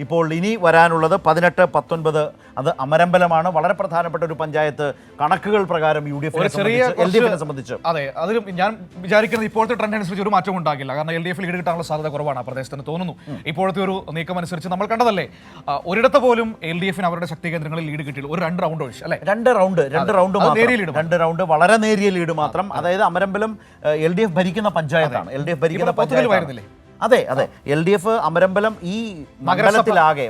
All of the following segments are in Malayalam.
ഇപ്പോൾ ഇനി വരാനുള്ളത് 18, 19 അത് അമരമ്പലമാണ്. വളരെ പ്രധാനപ്പെട്ട ഒരു പഞ്ചായത്ത് കണക്കുകൾ പ്രകാരം LDF-നെ സംബന്ധിച്ച്. അതെ, അതിലും ഞാൻ വിചാരിക്കുന്നത് ഇപ്പോഴത്തെ ട്രെൻഡ് അനുസരിച്ച് ഒരു മാറ്റം ഉണ്ടാകില്ല. കാരണം LDF ലീഡ് കിട്ടാനുള്ള സാധ്യത കുറവാണ് ആ പ്രദേശത്തിന് തോന്നുന്നു. ഇപ്പോഴത്തെ ഒരു നീക്കം അനുസരിച്ച് നമ്മൾ കണ്ടതല്ലേ, ഒരിടത്ത് പോലും LDF-ന് അവരുടെ ശക്തി കേന്ദ്രങ്ങളിൽ ലീഡ് കിട്ടിയില്ല. ഒരു 2 റൗണ്ട് ഒഴിച്ച് അല്ലെ, 2 റൗണ്ട് വളരെ നേരിയ ലീഡ് മാത്രം. അതായത് അമരമ്പലം LDF ഭരിക്കുന്ന പഞ്ചായത്താണ്. LDF ഭരിക്കുന്ന പഞ്ചായത്തായിരുന്നില്ലേ? അതെ, LDF അമരമ്പലം ഈ മണ്ഡലത്തിലാകെ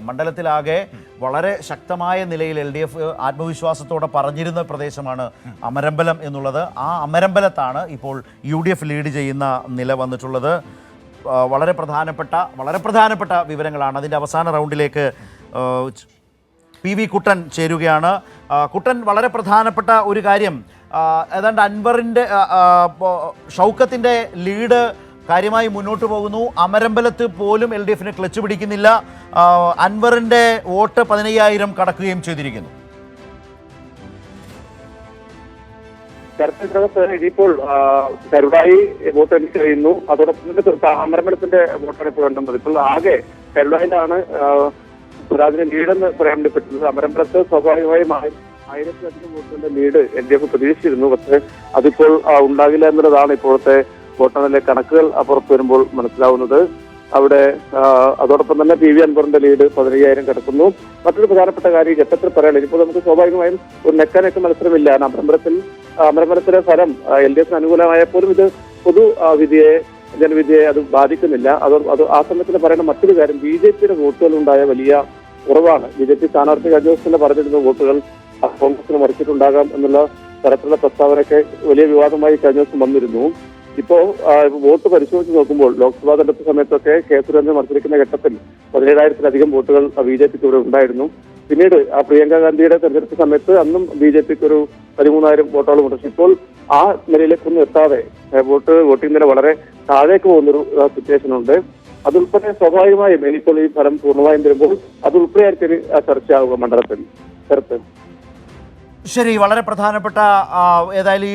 വളരെ ശക്തമായ നിലയിൽ LDF ആത്മവിശ്വാസത്തോടെ പറഞ്ഞിരുന്ന പ്രദേശമാണ് അമരമ്പലം എന്നുള്ളത്. ആ അമരമ്പലത്താണ് ഇപ്പോൾ UDF ലീഡ് ചെയ്യുന്ന നില വന്നിട്ടുള്ളത്. വളരെ പ്രധാനപ്പെട്ട വിവരങ്ങളാണ്. അതിൻ്റെ അവസാന റൗണ്ടിലേക്ക് PV കുട്ടൻ ചേരുകയാണ്. കുട്ടൻ, വളരെ പ്രധാനപ്പെട്ട ഒരു കാര്യം, ഏതാണ്ട് അൻവറിൻ്റെ ഷൗക്കത്തിൻ്റെ ലീഡ് കാര്യമായി മുന്നോട്ട് പോകുന്നു. അമരമ്പലത്ത് പോലും LDF-ന് ക്ലച്ച് പിടിക്കുന്നില്ല. അൻവറിൻ്റെ വോട്ട് 15,000 കടക്കുകയും ചെയ്തിരിക്കുന്നു. ഇപ്പോൾ കരുടായി വോട്ടെണ്ണി കഴിയുന്നു. അതോടൊപ്പം തന്നെ അമരമ്പലത്തിന്റെ വോട്ടാണ് ഇപ്പോൾ കണ്ടുന്നത്. ഇപ്പോൾ ആകെ കരുടായിലാണ് സ്വരാജിന് ലീഡെന്ന് പറയാൻ വേണ്ടിപ്പെട്ടത്. അമരമ്പലത്ത് സ്വാഭാവികമായും 1000-ലധികം വോട്ടുകളുടെ ലീഡ് LDF പ്രതീക്ഷിച്ചിരുന്നു. പക്ഷേ അതിപ്പോൾ ഉണ്ടാകില്ല എന്നുള്ളതാണ് ഇപ്പോഴത്തെ വോട്ടെണ്ണലിലെ കണക്കുകൾ പുറത്തു വരുമ്പോൾ മനസ്സിലാവുന്നത്. അവിടെ അതോടൊപ്പം തന്നെ PV അൻവറിന്റെ ലീഡ് 15,000 കിടക്കുന്നു. മറ്റൊരു പ്രധാനപ്പെട്ട കാര്യം ഘട്ടത്തിൽ പറയാനുള്ളത്, ഇപ്പോൾ നമുക്ക് സ്വാഭാവികമായും ഒരു നെക്കാനെക്ക് മത്സരമില്ല. അമരമ്പലത്തിലെ ഫലം LDF-ന് അനുകൂലമായപ്പോലും ഇത് ജനവിധിയെ അത് ബാധിക്കുന്നില്ല. അത് ആ സമയത്ത് പറയുന്ന മറ്റൊരു കാര്യം, BJP-യുടെ വോട്ടുകളുണ്ടായ വലിയ കുറവാണ്. BJP സ്ഥാനാർത്ഥി കഴിഞ്ഞ ദിവസം തന്നെ പറഞ്ഞിരുന്ന വോട്ടുകൾ കോൺഗ്രസിന് മറിച്ചിട്ടുണ്ടാകാം എന്നുള്ള തരത്തിലുള്ള പ്രസ്താവനയൊക്കെ വലിയ വിവാദമായി കഴിഞ്ഞ ദിവസം വന്നിരുന്നു. ഇപ്പോ വോട്ട് പരിശോധിച്ച് നോക്കുമ്പോൾ ലോക്സഭാ തെരഞ്ഞെടുപ്പ് സമയത്തൊക്കെ കെ സുരേന്ദ്രൻ മത്സരിക്കുന്ന ഘട്ടത്തിൽ 17,000-ലധികം വോട്ടുകൾ BJP-ക്ക് ഇവിടെ ഉണ്ടായിരുന്നു. പിന്നീട് പ്രിയങ്ക ഗാന്ധിയുടെ തെരഞ്ഞെടുപ്പ് സമയത്ത് അന്നും BJP-ക്ക് ഒരു 13,000 വോട്ടോളം ഉണ്ട്. ഇപ്പോൾ ആ നിലയിലേക്കൊന്നും എത്താതെ വോട്ടിംഗ് നില വളരെ താഴേക്ക് പോകുന്നൊരു സിറ്റുവേഷൻ ഉണ്ട്. അതുൾപ്പെടെ സ്വാഭാവികമായും ഇപ്പോൾ ഈ ഫലം പൂർണ്ണമായും വരുമ്പോൾ അതുൾപ്പെടെയായിരിക്കും ചർച്ചയാവുക മണ്ഡലത്തിൽ. ശരി, വളരെ പ്രധാനപ്പെട്ട ഏതായാലും ഈ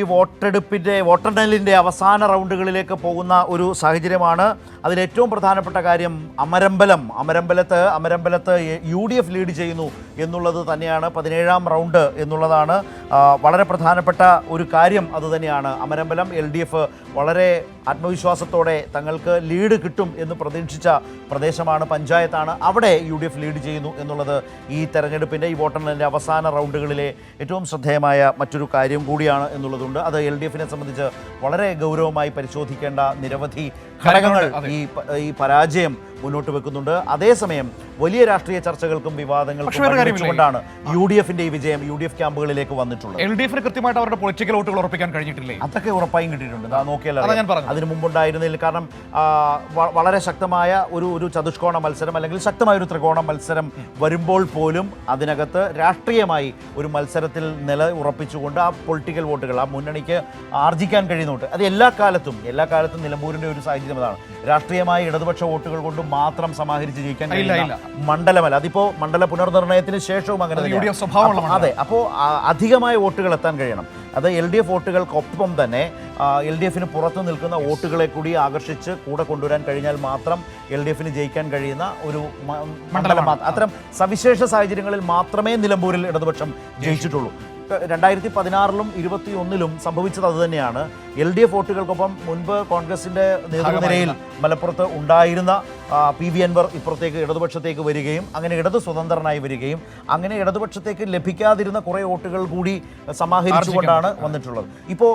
വോട്ടെണ്ണലിൻ്റെ അവസാന റൗണ്ടുകളിലേക്ക് പോകുന്ന ഒരു സാഹചര്യമാണ്. അതിലേറ്റവും പ്രധാനപ്പെട്ട കാര്യം അമരമ്പലത്ത് UDF ലീഡ് ചെയ്യുന്നു എന്നുള്ളത് തന്നെയാണ്. 17-ാം റൗണ്ട് എന്നുള്ളതാണ് വളരെ പ്രധാനപ്പെട്ട ഒരു കാര്യം. അതുതന്നെയാണ് അമരമ്പലം LDF വളരെ ആത്മവിശ്വാസത്തോടെ തങ്ങൾക്ക് ലീഡ് കിട്ടും എന്ന് പ്രതീക്ഷിച്ച പ്രദേശമാണ്, പഞ്ചായത്താണ്. അവിടെ UDF ലീഡ് ചെയ്യുന്നു എന്നുള്ളത് ഈ തെരഞ്ഞെടുപ്പിൻ്റെ ഈ വോട്ടെണ്ണലിൻ്റെ അവസാന റൗണ്ടുകളിലെ ഏറ്റവും ശ്രദ്ധേയമായ മറ്റൊരു കാര്യം കൂടിയാണ് എന്നുള്ളതുണ്ട്. അത് LDF-നെ സംബന്ധിച്ച് വളരെ ഗൗരവമായി പരിശോധിക്കേണ്ട നിരവധി ഘടകങ്ങൾ ഈ പരാജയം മുന്നോട്ട് വെക്കുന്നുണ്ട്. അതേസമയം വലിയ രാഷ്ട്രീയ ചർച്ചകൾക്കും വിവാദങ്ങൾക്കും കൊണ്ടാണ് UDF-ന്റെ ഈ വിജയം UDF ക്യാമ്പുകളിലേക്ക് വന്നിട്ടുള്ളത്. LDF-ന് കൃത്യമായിട്ട് അവരുടെ പൊളിറ്റിക്കൽ വോട്ടുകൾ ഉറപ്പിക്കാൻ കഴിഞ്ഞിട്ടില്ലേ? അതൊക്കെ ഉറപ്പായും കിട്ടിയിട്ടുണ്ട്. നോക്കിയാൽ അതിന് മുമ്പുണ്ടായിരുന്നില്ല. കാരണം വളരെ ശക്തമായ ഒരു ചതുഷ്കോണ മത്സരം അല്ലെങ്കിൽ ശക്തമായ ഒരു ത്രികോണ മത്സരം വരുമ്പോൾ പോലും അതിനകത്ത് രാഷ്ട്രീയമായി ഒരു മത്സരത്തിൽ നില ഉറപ്പിച്ചുകൊണ്ട് ആ പൊളിറ്റിക്കൽ വോട്ടുകൾ ആ മുന്നണിക്ക് ആർജിക്കാൻ കഴിയുന്നുണ്ട്. അത് എല്ലാ കാലത്തും നിലമ്പൂരിന്റെ ഒരു സാഹചര്യം അതാണ്. രാഷ്ട്രീയമായ ഇടതുപക്ഷ വോട്ടുകൾ കൊണ്ട് മാത്രം സമാഹരിച്ച് ജയിക്കാൻ കഴിയില്ല മണ്ഡലമല്ല. അതിപ്പോ മണ്ഡല പുനർനിർണയത്തിന് ശേഷവും അങ്ങനെ. അതെ, അപ്പോൾ അധികമായ വോട്ടുകൾ എത്താൻ കഴിയണം. അത് LDF വോട്ടുകൾക്കൊപ്പം തന്നെ LDF-ന് പുറത്തു നിൽക്കുന്ന വോട്ടുകളെ കൂടി ആകർഷിച്ച് കൂടെ കൊണ്ടുവരാൻ കഴിഞ്ഞാൽ മാത്രം LDF-ന് ജയിക്കാൻ കഴിയുന്ന ഒരു മണ്ഡലം. അത്തരം സവിശേഷ സാഹചര്യങ്ങളിൽ മാത്രമേ നിലമ്പൂരിൽ ഇടതുപക്ഷം ജയിച്ചിട്ടുള്ളൂ. 2016-ലും 2021-ലും സംഭവിച്ചത് അതുതന്നെയാണ്. LDF വോട്ടുകൾക്കൊപ്പം മുൻപ് കോൺഗ്രസിൻ്റെ നേതൃനിരയിൽ മലപ്പുറത്ത് ഉണ്ടായിരുന്ന PV അൻവർ ഇപ്പുറത്തേക്ക് ഇടതുപക്ഷത്തേക്ക് വരികയും അങ്ങനെ ഇടതു സ്വതന്ത്രനായി വരികയും അങ്ങനെ ഇടതുപക്ഷത്തേക്ക് ലഭിക്കാതിരുന്ന കുറേ വോട്ടുകൾ കൂടി സമാഹരിച്ചുകൊണ്ടാണ് വന്നിട്ടുള്ളത്. ഇപ്പോൾ